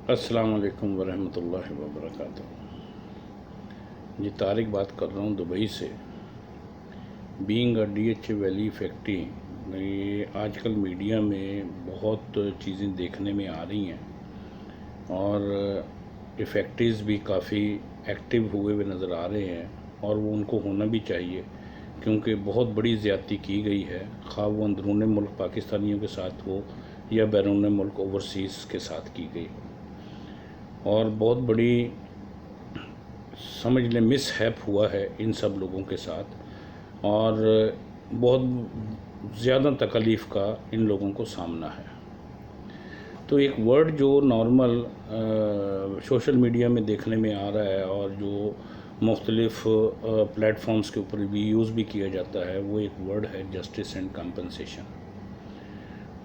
السلام علیکم ورحمۃ اللہ وبرکاتہ۔ جی طارق بات کر رہا ہوں دبئی سے۔ بینگ A D H A valley factory, یہ آج کل میڈیا میں بہت چیزیں دیکھنے میں آ رہی ہیں اور یہ فیکٹریز بھی کافی ایکٹیو ہوئے ہوئے نظر آ رہے ہیں، اور وہ ان کو ہونا بھی چاہیے کیونکہ بہت بڑی زیادتی کی گئی ہے، خواہ وہ اندرون ملک پاکستانیوں کے ساتھ ہو یا بیرون ملک اوورسیز کے ساتھ کی گئی، اور بہت بڑی سمجھ لیں مس ہیپ ہوا ہے ان سب لوگوں کے ساتھ، اور بہت زیادہ تکلیف کا ان لوگوں کو سامنا ہے۔ تو ایک ورڈ جو نارمل سوشل میڈیا میں دیکھنے میں آ رہا ہے اور جو مختلف پلیٹ فارمز کے اوپر بھی یوز بھی کیا جاتا ہے، وہ ایک ورڈ ہے جسٹس اینڈ کمپنسیشن۔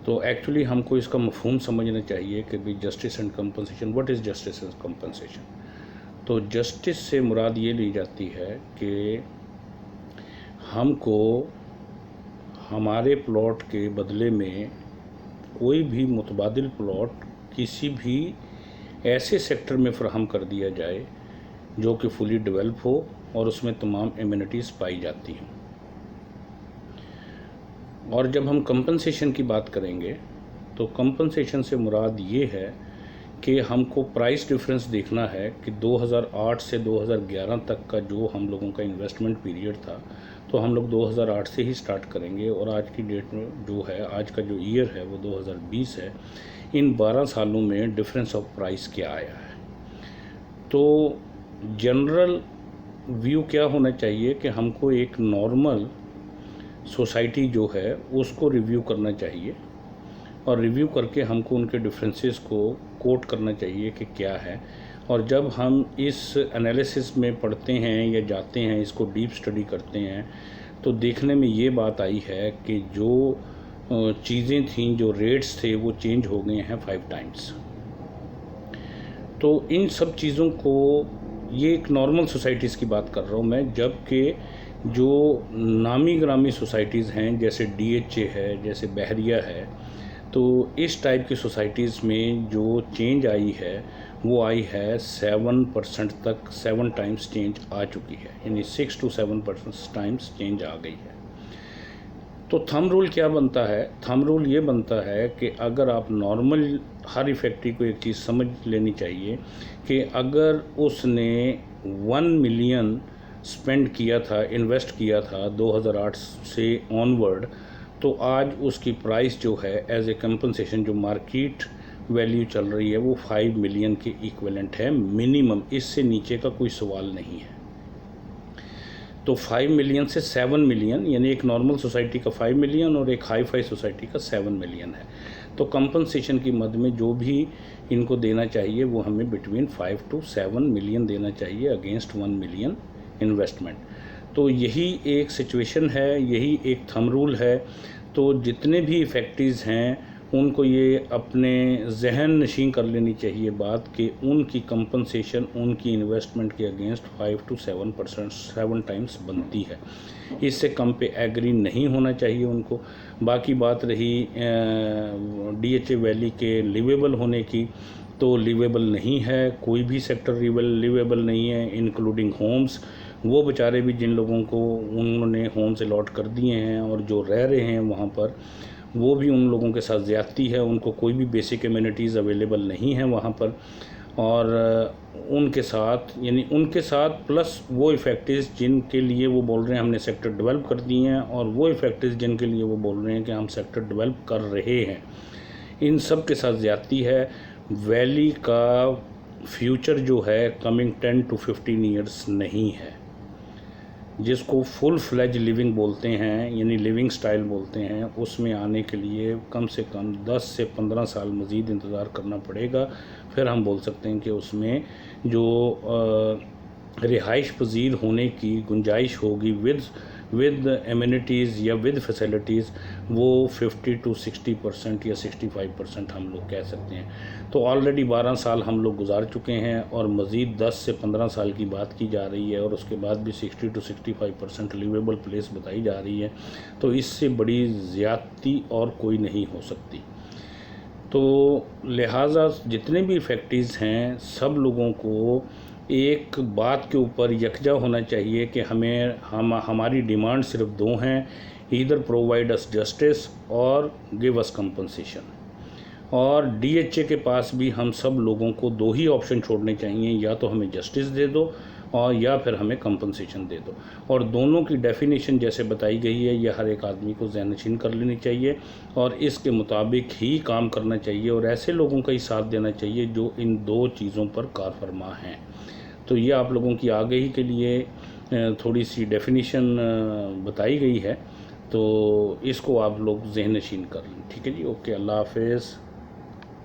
تو ایکچولی ہم کو اس کا مفہوم سمجھنا چاہیے کہ بھی justice and compensation, what is justice and compensation? تو جسٹس سے مراد یہ لی جاتی ہے کہ ہم کو ہمارے پلاٹ کے بدلے میں کوئی بھی متبادل پلاٹ کسی بھی ایسے سیکٹر میں فراہم کر دیا جائے جو کہ فلی ڈیولپ ہو اور اس میں تمام ایمینٹیز پائی جاتی ہیں۔ اور جب ہم کمپنسیشن کی بات کریں گے تو کمپنسیشن سے مراد یہ ہے کہ ہم کو پرائس ڈیفرنس دیکھنا ہے کہ 2008 سے 2011 تک کا جو ہم لوگوں کا انویسٹمنٹ پیریڈ تھا، تو ہم لوگ 2008 سے ہی سٹارٹ کریں گے، اور آج کی ڈیٹ میں جو ہے، آج کا جو ایئر ہے وہ 2020 ہے۔ ان 12 سالوں میں ڈیفرنس آف پرائس کیا آیا ہے؟ تو جنرل ویو کیا ہونا چاہیے کہ ہم کو ایک نارمل سوسائٹی جو ہے اس کو ریویو کرنا چاہیے، اور ریویو کر کے ہم کو ان کے ڈفرینسز کو کوٹ کرنا چاہیے کہ کیا ہے۔ اور جب ہم اس انالیسس میں پڑھتے ہیں یا جاتے ہیں، اس کو ڈیپ سٹڈی کرتے ہیں، تو دیکھنے میں یہ بات آئی ہے کہ جو چیزیں تھیں، جو ریٹس تھے، وہ چینج ہو گئے ہیں 5 ٹائمز۔ تو ان سب چیزوں کو، یہ ایک نارمل سوسائٹیز کی بات کر رہا ہوں میں، جبکہ جو نامی گرامی سوسائٹیز ہیں جیسے ڈی ایچ اے ہے، جیسے بحریہ ہے، تو اس ٹائپ کی سوسائٹیز میں جو چینج آئی ہے وہ آئی ہے 7% تک، 7 ٹائمز چینج آ چکی ہے، یعنی 6 to 7% ٹائمز چینج آ گئی ہے۔ تو تھم رول کیا بنتا ہے؟ تھم رول یہ بنتا ہے کہ اگر آپ نارمل ہر فیکٹری کو ایک چیز سمجھ لینی چاہیے کہ اگر اس نے 1 ملین سپینڈ کیا تھا، انویسٹ کیا تھا 2008 سے آن ورڈ، تو آج اس کی پرائس جو ہے ایز اے کمپنسیشن، جو مارکیٹ ویلیو چل رہی ہے، وہ 5 ملین کے ایکویلنٹ ہے منیمم، اس سے نیچے کا کوئی سوال نہیں ہے۔ تو 5 ملین سے 7 ملین، یعنی ایک نارمل سوسائٹی کا 5 ملین اور ایک ہائی فائی سوسائٹی کا 7 ملین ہے۔ تو کمپنسیشن کی مد میں جو بھی ان کو دینا چاہیے وہ ہمیں بٹوین 5 to 7 ملین دینا چاہیے اگینسٹ 1 ملین انویسٹمنٹ۔ تو یہی ایک سچویشن ہے، یہی ایک تھم رول ہے۔ تو جتنے بھی فیکٹریز ہیں ان کو یہ اپنے ذہن نشین کر لینی چاہیے بات کہ ان کی کمپنسیشن ان کی انویسٹمنٹ کے اگینسٹ 5 to 7%، 7 ٹائمز بنتی ہے، اس سے کم پہ ایگری نہیں ہونا چاہیے ان کو۔ باقی بات رہی ڈی ایچ اے ویلی کے لیویبل ہونے کی، تو لیویبل نہیں ہے، کوئی بھی سیکٹر لیویبل نہیں ہے، انکلوڈنگ ہومز۔ وہ بیچارے بھی جن لوگوں کو انہوں نے ہومز الاٹ کر دیے ہیں اور جو رہ رہے ہیں وہاں پر، وہ بھی ان لوگوں کے ساتھ زیادتی ہے، ان کو کوئی بھی بیسک ایمینٹیز اویلیبل نہیں ہیں وہاں پر، اور ان کے ساتھ، یعنی ان کے ساتھ پلس وہ فیکٹریز جن کے لیے وہ بول رہے ہیں ہم نے سیکٹر ڈیولپ کر دی ہیں، اور وہ فیکٹریز جن کے لیے وہ بول رہے ہیں کہ ہم سیکٹر ڈیولپ کر رہے ہیں، ان سب کے ساتھ زیادتی ہے۔ ویلی کا فیوچر جو ہے کمنگ 10 to 15 ایئرس نہیں ہے، جس کو فل فلیج لیونگ بولتے ہیں، یعنی لیونگ سٹائل بولتے ہیں، اس میں آنے کے لیے کم سے کم 10 سے 15 سال مزید انتظار کرنا پڑے گا۔ پھر ہم بول سکتے ہیں کہ اس میں جو رہائش پذیر ہونے کی گنجائش ہوگی ود ایمینٹیز یا ود فیسلٹیز، وہ 50 to 60% یا 65% ہم لوگ کہہ سکتے ہیں۔ تو آلریڈی 12 سال ہم لوگ گزار چکے ہیں، اور مزید 10 سے 15 سال کی بات کی جا رہی ہے، اور اس کے بعد بھی 60 to 65% لیویبل پلیس بتائی جا رہی ہے۔ تو اس سے بڑی زیادتی اور کوئی نہیں ہو سکتی۔ تو لہٰذا جتنے بھی فیکٹریز ہیں سب لوگوں کو ایک بات کے اوپر یکجا ہونا چاہیے کہ ہماری ڈیمانڈ صرف دو ہیں، ایدر پرووائڈ اس جسٹس اور گیو اس کمپنسیشن۔ اور ڈی ایچ اے کے پاس بھی ہم سب لوگوں کو دو ہی آپشن چھوڑنے چاہیے، یا تو ہمیں جسٹس دے دو اور یا پھر ہمیں کمپنسیشن دے دو، اور دونوں کی ڈیفینیشن جیسے بتائی گئی ہے یہ ہر ایک آدمی کو ذہن نشین کر لینی چاہیے اور اس کے مطابق ہی کام کرنا چاہیے، اور ایسے لوگوں کا ہی ساتھ دینا چاہیے جو ان دو چیزوں پر کار فرما ہیں۔ تو یہ آپ لوگوں کی آگہی کے لیے تھوڑی سی ڈیفینیشن بتائی گئی ہے، تو اس کو آپ لوگ ذہن نشین کر لیں۔ ٹھیک ہے جی، اوکے، اللہ حافظ۔